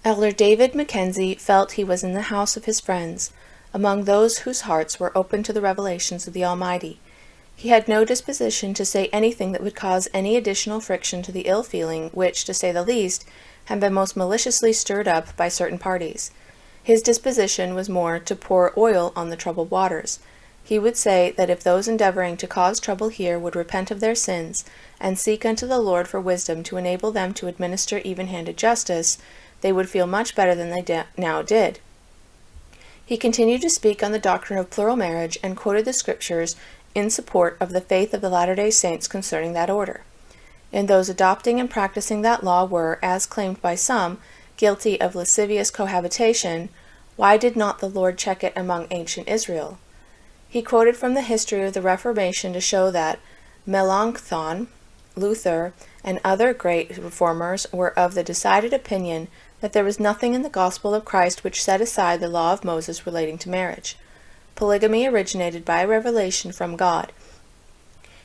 Elder David McKenzie felt he was in the house of his friends, among those whose hearts were open to the revelations of the Almighty. He had no disposition to say anything that would cause any additional friction to the ill feeling which, to say the least, had been most maliciously stirred up by certain parties. His disposition was more to pour oil on the troubled waters. He would say that if those endeavoring to cause trouble here would repent of their sins, and seek unto the Lord for wisdom to enable them to administer even-handed justice, they would feel much better than they now did. He continued to speak on the doctrine of plural marriage, and quoted the Scriptures in support of the faith of the Latter-day Saints concerning that order. And those adopting and practicing that law were, as claimed by some, guilty of lascivious cohabitation. Why did not the Lord check it among ancient Israel? He quoted from the history of the Reformation to show that Melanchthon, Luther, and other great reformers were of the decided opinion that there was nothing in the gospel of Christ which set aside the law of Moses relating to marriage. Polygamy originated by revelation from God,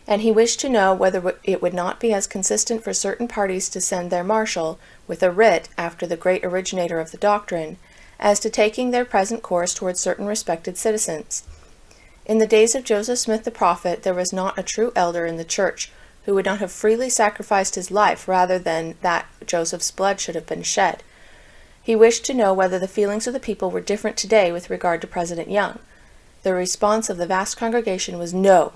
and he wished to know whether it would not be as consistent for certain parties to send their marshal with a writ after the great originator of the doctrine, as to taking their present course towards certain respected citizens. In the days of Joseph Smith the prophet, there was not a true elder in the church who would not have freely sacrificed his life rather than that Joseph's blood should have been shed. He wished to know whether the feelings of the people were different today with regard to President Young. The response of the vast congregation was no.